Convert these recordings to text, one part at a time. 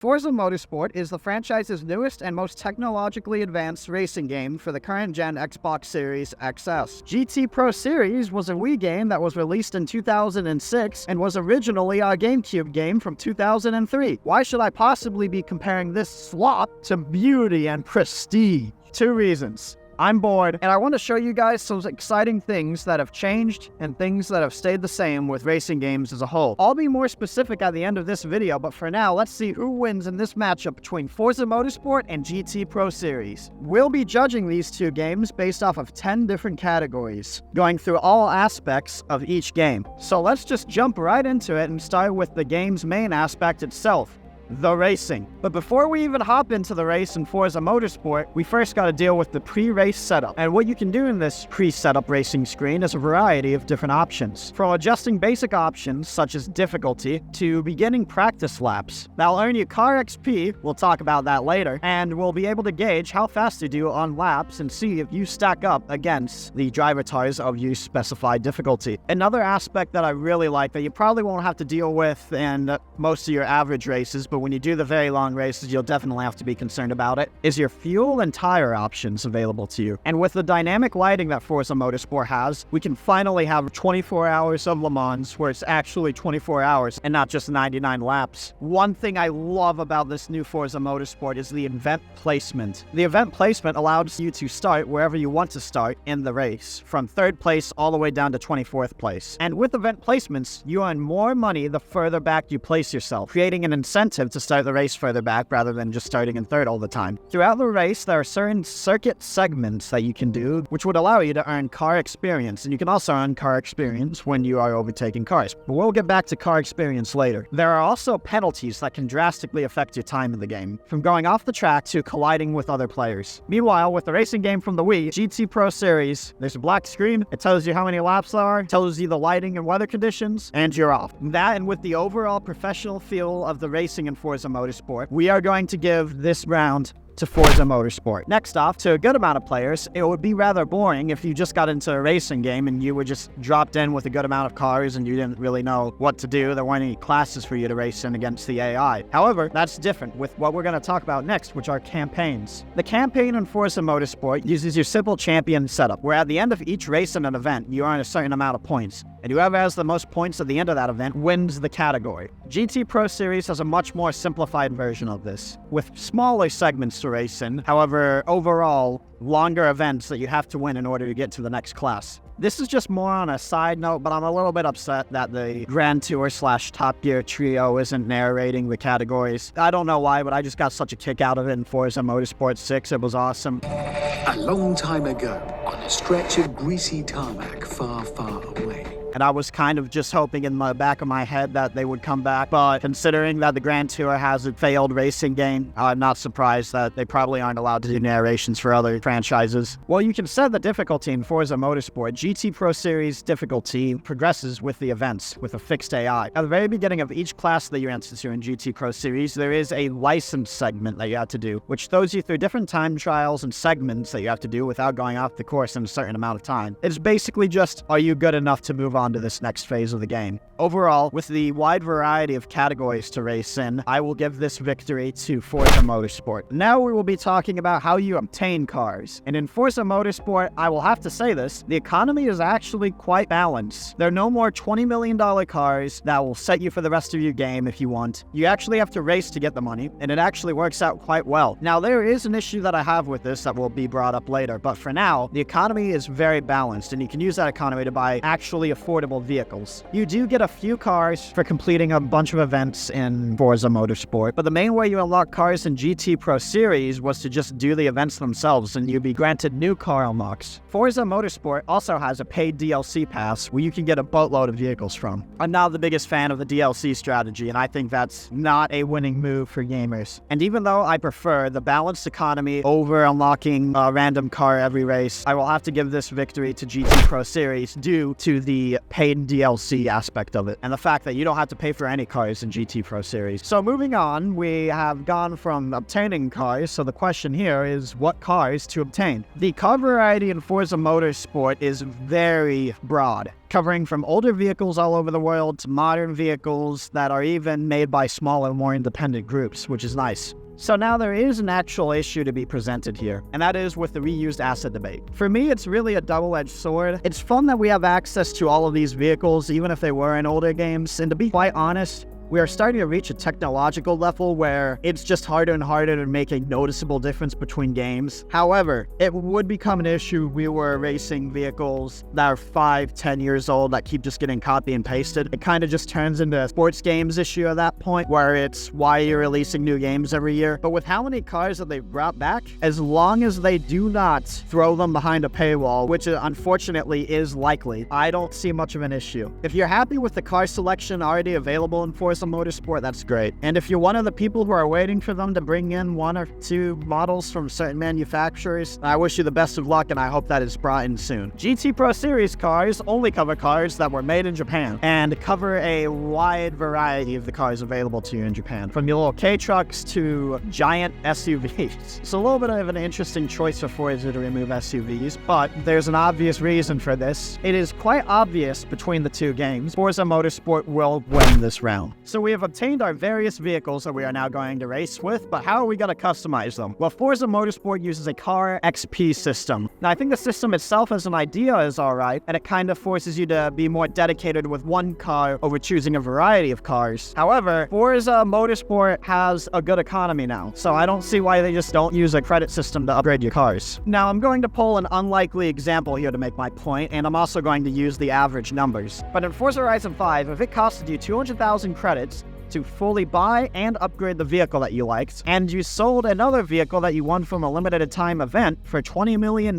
Forza Motorsport is the franchise's newest and most technologically advanced racing game for the current-gen Xbox Series XS. GT Pro Series was a Wii game that was released in 2006 and was originally a GameCube game from 2003. Why should I possibly be comparing this slop to beauty and prestige? Two reasons. I'm bored, and I want to show you guys some exciting things that have changed and things that have stayed the same with racing games as a whole. I'll be more specific at the end of this video, but for now, let's see who wins in this matchup between Forza Motorsport and GT Pro Series. We'll be judging these two games based off of 10 different categories, going through all aspects of each game. So let's just jump right into it and start with the game's main aspect itself. The racing. But before we even hop into the race in Forza Motorsport, we first got to deal with the pre-race setup. And what you can do in this pre-setup racing screen is a variety of different options. From adjusting basic options such as difficulty to beginning practice laps. That'll earn you car XP, we'll talk about that later, and we'll be able to gauge how fast you do on laps and see if you stack up against the driver tires of your specified difficulty. Another aspect that I really like that you probably won't have to deal with in most of your average races, but when you do the very long races, you'll definitely have to be concerned about it, is your fuel and tire options available to you. And with the dynamic lighting that Forza Motorsport has, we can finally have 24 hours of Le Mans where it's actually 24 hours and not just 99 laps. One thing I love about this new Forza Motorsport is the event placement. The event placement allows you to start wherever you want to start in the race, from 3rd place all the way down to 24th place. And with event placements, you earn more money the further back you place yourself, creating an incentive to start the race further back rather than just starting in 3rd all the time. Throughout the race, there are certain circuit segments that you can do, which would allow you to earn car experience, and you can also earn car experience when you are overtaking cars. But we'll get back to car experience later. There are also penalties that can drastically affect your time in the game, from going off the track to colliding with other players. Meanwhile, with the racing game from the Wii, GT Pro Series, there's a black screen. It tells you how many laps there are, tells you the lighting and weather conditions, and you're off. That, and with the overall professional feel of the racing in Forza Motorsport, we are going to give this round to Forza Motorsport. Next off, to a good amount of players, it would be rather boring if you just got into a racing game and you were just dropped in with a good amount of cars and you didn't really know what to do. There weren't any classes for you to race in against the AI. However, that's different with what we're going to talk about next, which are campaigns. The campaign in Forza Motorsport uses your simple champion setup, where at the end of each race in an event, you earn a certain amount of points, and whoever has the most points at the end of that event wins the category. GT Pro Series has a much more simplified version of this, with smaller segments to race in, however, overall, longer events that you have to win in order to get to the next class. This is just more on a side note, but I'm a little bit upset that the Grand Tour / Top Gear trio isn't narrating the categories. I don't know why, but I just got such a kick out of it in Forza Motorsport 6. It was awesome. A long time ago, on a stretch of greasy tarmac far, far away. And I was kind of just hoping in the back of my head that they would come back. But considering that the Grand Tour has a failed racing game, I'm not surprised that they probably aren't allowed to do narrations for other franchises. Well, you can set the difficulty in Forza Motorsport. GT Pro Series difficulty progresses with the events, with a fixed AI. At the very beginning of each class that you enter to in GT Pro Series, there is a license segment that you have to do, which throws you through different time trials and segments that you have to do without going off the course in a certain amount of time. It's basically just, are you good enough to move on to this next phase of the game? Overall, with the wide variety of categories to race in, I will give this victory to Forza Motorsport. Now we will be talking about how you obtain cars. And in Forza Motorsport, I will have to say this, the economy is actually quite balanced. There are no more $20 million cars that will set you for the rest of your game if you want. You actually have to race to get the money, and it actually works out quite well. Now, there is an issue that I have with this that will be brought up later, but for now, the economy is very balanced, and you can use that economy to buy actually affordable vehicles. You do get a few cars for completing a bunch of events in Forza Motorsport, but the main way you unlock cars in GT Pro Series was to just do the events themselves, and you'd be granted new car unlocks. Forza Motorsport also has a paid DLC pass where you can get a boatload of vehicles from. I'm not the biggest fan of the DLC strategy, and I think that's not a winning move for gamers. And even though I prefer the balanced economy over unlocking a random car every race, I will have to give this victory to GT Pro Series due to the paid DLC aspect of it, and the fact that you don't have to pay for any cars in GT Pro Series. So moving on, we have gone from obtaining cars, so the question here is what cars to obtain. The car variety in Forza Motorsport is very broad. covering from older vehicles all over the world to modern vehicles that are even made by smaller, more independent groups, which is nice. So now there is an actual issue to be presented here, and that is with the reused asset debate. For me, it's really a double-edged sword. It's fun that we have access to all of these vehicles, even if they were in older games, and to be quite honest, we are starting to reach a technological level where it's just harder and harder to make a noticeable difference between games. However, it would become an issue if we were racing vehicles that are 5-10 years old that keep just getting copy and pasted. It kind of just turns into a sports games issue at that point, where it's why you're releasing new games every year. But with how many cars that they've brought back, as long as they do not throw them behind a paywall, which unfortunately is likely, I don't see much of an issue. If you're happy with the car selection already available in Forza Motorsport, that's great. And if you're one of the people who are waiting for them to bring in 1 or 2 models from certain manufacturers, I wish you the best of luck, and I hope that is brought in soon. GT Pro Series cars only cover cars that were made in Japan and cover a wide variety of the cars available to you in Japan, from your little K-trucks to giant SUVs. It's a little bit of an interesting choice for Forza to remove SUVs, but there's an obvious reason for this. It is quite obvious between the two games. Forza Motorsport will win this round. So we have obtained our various vehicles that we are now going to race with, but how are we going to customize them? Well, Forza Motorsport uses a car XP system. Now, I think the system itself as an idea is alright, and it kind of forces you to be more dedicated with one car over choosing a variety of cars. However, Forza Motorsport has a good economy now, so I don't see why they just don't use a credit system to upgrade your cars. Now, I'm going to pull an unlikely example here to make my point, and I'm also going to use the average numbers. But in Forza Horizon 5, if it costed you 200,000 credits to fully buy and upgrade the vehicle that you liked, and you sold another vehicle that you won from a limited time event for $20 million,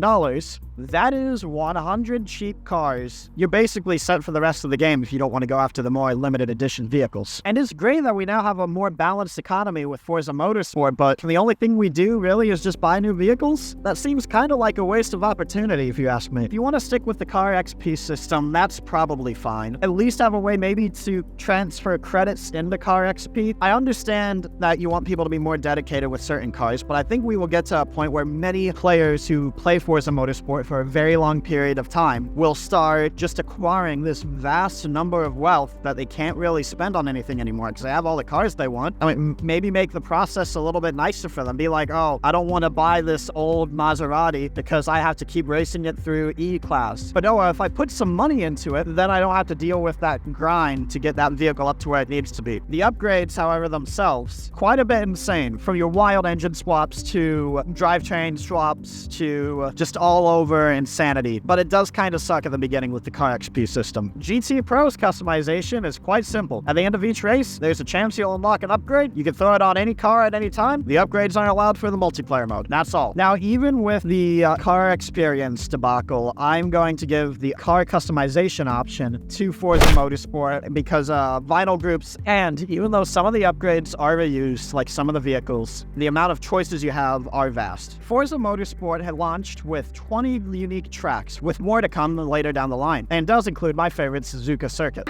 that is 100 cheap cars. You're basically set for the rest of the game if you don't want to go after the more limited edition vehicles. And it's great that we now have a more balanced economy with Forza Motorsport, but the only thing we do really is just buy new vehicles? That seems kind of like a waste of opportunity if you ask me. If you want to stick with the car XP system, that's probably fine. At least have a way maybe to transfer credits into car XP. I understand that you want people to be more dedicated with certain cars, but I think we will get to a point where many players who play Forza Motorsport for a very long period of time will start just acquiring this vast number of wealth that they can't really spend on anything anymore because they have all the cars they want. I mean, maybe make the process a little bit nicer for them. Be like, oh, I don't want to buy this old Maserati because I have to keep racing it through E-Class. But no, if I put some money into it, then I don't have to deal with that grind to get that vehicle up to where it needs to be. The upgrades, however, themselves, quite a bit insane. From your wild engine swaps to drivetrain swaps to just all over insanity. But it does kind of suck at the beginning with the car XP system. GT Pro's customization is quite simple. At the end of each race, there's a chance you'll unlock an upgrade. You can throw it on any car at any time. The upgrades aren't allowed for the multiplayer mode. That's all. Now, even with the car experience debacle, I'm going to give the car customization option to Forza Motorsport because vinyl groups, and even though some of the upgrades are reused, like some of the vehicles, the amount of choices you have are vast. Forza Motorsport had launched with 20 unique tracks, with more to come later down the line, and does include my favorite Suzuka circuit.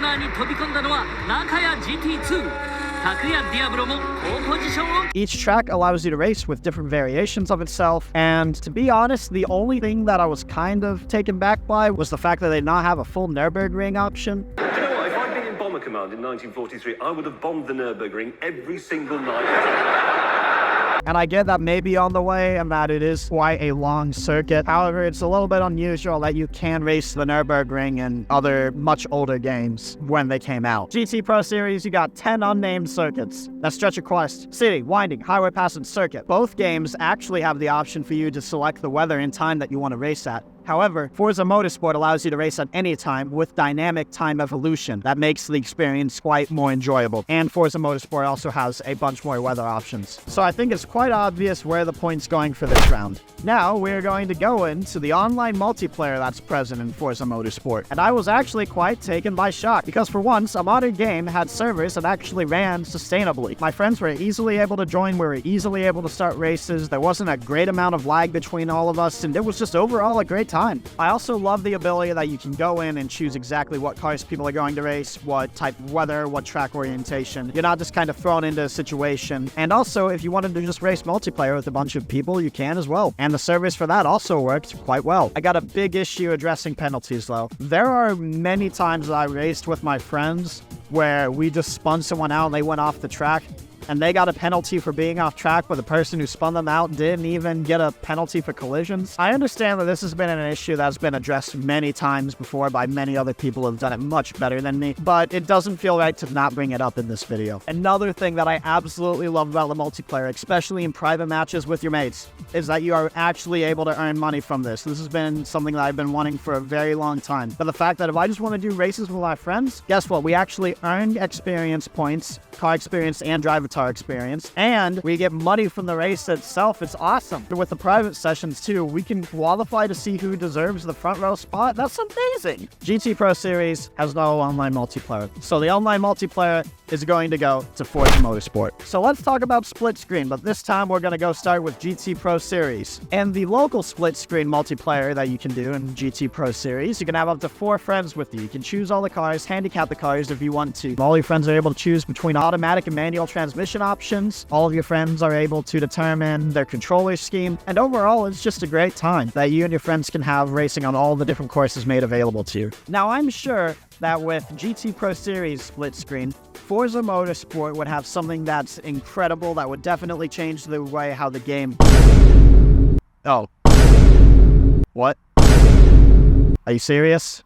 Each track allows you to race with different variations of itself, and to be honest, the only thing that I was kind of taken back by was the fact that they did not have a full Nürburgring option. Do you know what? If I'd been in Bomber Command in 1943, I would have bombed the Nürburgring every single night. And I get that may be on the way and that it is quite a long circuit. However, it's a little bit unusual that you can race the Nürburgring and other much older games when they came out. GT Pro Series, you got 10 unnamed circuits that stretch across city, winding, highway pass, and circuit. Both games actually have the option for you to select the weather and time that you want to race at. However, Forza Motorsport allows you to race at any time with dynamic time evolution. That makes the experience quite more enjoyable. And Forza Motorsport also has a bunch more weather options. So I think it's quite obvious where the point's going for this round. Now, we're going to go into the online multiplayer that's present in Forza Motorsport. And I was actually quite taken by shock, because for once, a modern game had servers that actually ran sustainably. My friends were easily able to join, we were easily able to start races, there wasn't a great amount of lag between all of us, and it was just overall a great time. I also love the ability that you can go in and choose exactly what cars people are going to race, what type of weather, what track orientation. You're not just kind of thrown into a situation. And also, if you wanted to just race multiplayer with a bunch of people, you can as well. And the service for that also worked quite well. I got a big issue addressing penalties though. There are many times that I raced with my friends where we just spun someone out and they went off the track, and they got a penalty for being off track, but the person who spun them out didn't even get a penalty for collisions. I understand that this has been an issue that's been addressed many times before by many other people who have done it much better than me, but it doesn't feel right to not bring it up in this video. Another thing that I absolutely love about the multiplayer, especially in private matches with your mates, is that you are actually able to earn money from this. This has been something that I've been wanting for a very long time. But the fact that if I just want to do races with my friends, guess what? We actually earn experience points, car experience, and driver experience, and we get money from the race itself. It's awesome. With the private sessions too, we can qualify to see who deserves the front row spot. That's amazing. GT Pro Series has no online multiplayer, so the online multiplayer is going to go to Forza Motorsport. So let's talk about split screen, but this time we're going to go start with GT Pro Series. And the local split screen multiplayer that you can do in GT Pro Series, you can have up to 4 friends with you. You can choose all the cars, handicap the cars if you want to. All your friends are able to choose between automatic and manual transmission options. All of your friends are able to determine their controller scheme, and overall it's just a great time that you and your friends can have racing on all the different courses made available to you. Now I'm sure that with GT Pro Series split screen, Forza Motorsport would have something that's incredible that would definitely change the way how the game... Oh. What? Are you serious?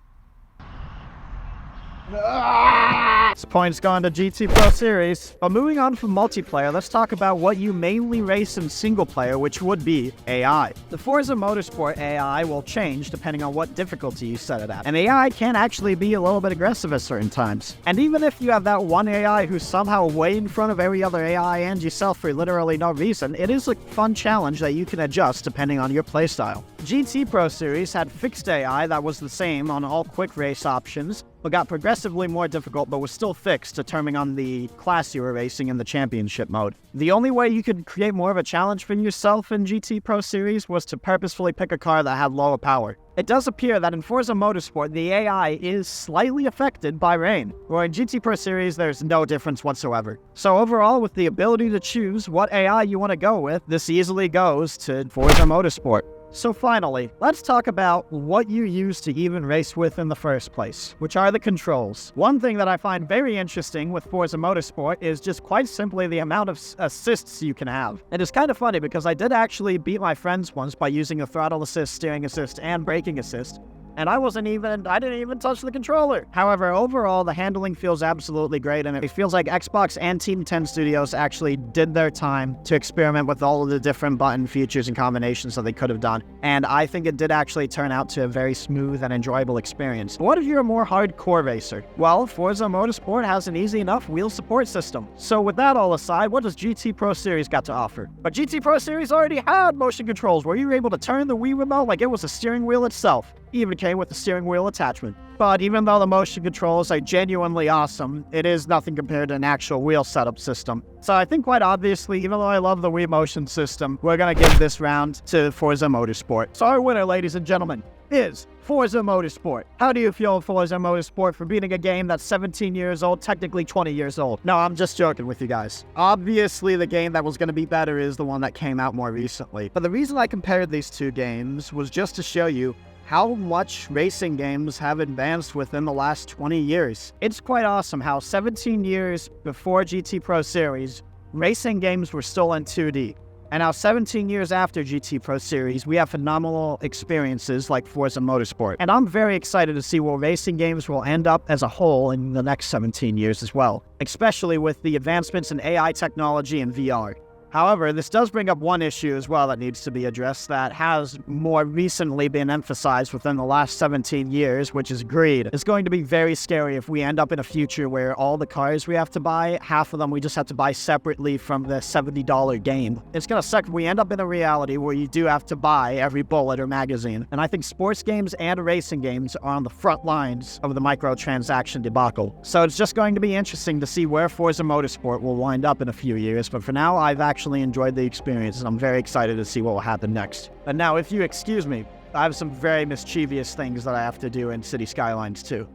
This point's gone to GT Pro Series. But moving on from multiplayer, let's talk about what you mainly race in single player, which would be AI. The Forza Motorsport AI will change depending on what difficulty you set it at. And AI can actually be a little bit aggressive at certain times. And even if you have that one AI who's somehow way in front of every other AI and yourself for literally no reason, it is a fun challenge that you can adjust depending on your playstyle. GT Pro Series had fixed AI that was the same on all quick race options, but got progressively more difficult, but was still fixed depending on the class you were racing in the championship mode. The only way you could create more of a challenge for yourself in GT Pro Series was to purposefully pick a car that had lower power. It does appear that in Forza Motorsport, the AI is slightly affected by rain, where in GT Pro Series, there's no difference whatsoever. So overall, with the ability to choose what AI you want to go with, this easily goes to Forza Motorsport. So finally, let's talk about what you use to even race with in the first place, which are the controls. One thing that I find very interesting with Forza Motorsport is just quite simply the amount of assists you can have. It is kind of funny because I did actually beat my friends once by using a throttle assist, steering assist, and braking assist. And I didn't even touch the controller. However, overall, the handling feels absolutely great, and it feels like Xbox and Team 10 Studios actually did their time to experiment with all of the different button features and combinations that they could have done. And I think it did actually turn out to a very smooth and enjoyable experience. But what if you're a more hardcore racer? Well, Forza Motorsport has an easy enough wheel support system. So with that all aside, what does GT Pro Series got to offer? But GT Pro Series already had motion controls where you were able to turn the Wii remote like it was a steering wheel itself. Even came with the steering wheel attachment. But even though the motion controls are genuinely awesome, it is nothing compared to an actual wheel setup system. So I think quite obviously, even though I love the Wii motion system, we're gonna give this round to Forza Motorsport. So our winner, ladies and gentlemen, is Forza Motorsport. How do you feel, Forza Motorsport, for beating a game that's 17 years old, technically 20 years old? No, I'm just joking with you guys. Obviously, the game that was going to be better is the one that came out more recently. But the reason I compared these two games was just to show you how much racing games have advanced within the last 20 years. It's quite awesome how 17 years before GT Pro Series, racing games were still in 2D. And now 17 years after GT Pro Series, we have phenomenal experiences like Forza Motorsport. And I'm very excited to see where racing games will end up as a whole in the next 17 years as well, especially with the advancements in AI technology and VR. However, this does bring up one issue as well that needs to be addressed that has more recently been emphasized within the last 17 years, which is greed. It's going to be very scary if we end up in a future where all the cars we have to buy, half of them we just have to buy separately from the $70 game. It's gonna suck if we end up in a reality where you do have to buy every bullet or magazine. And I think sports games and racing games are on the front lines of the microtransaction debacle. So it's just going to be interesting to see where Forza Motorsport will wind up in a few years. But for now, I've actually enjoyed the experience, and I'm very excited to see what will happen next. And now, if you excuse me, I have some very mischievous things that I have to do in City Skylines too.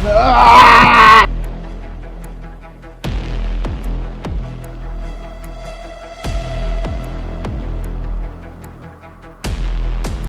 Ah!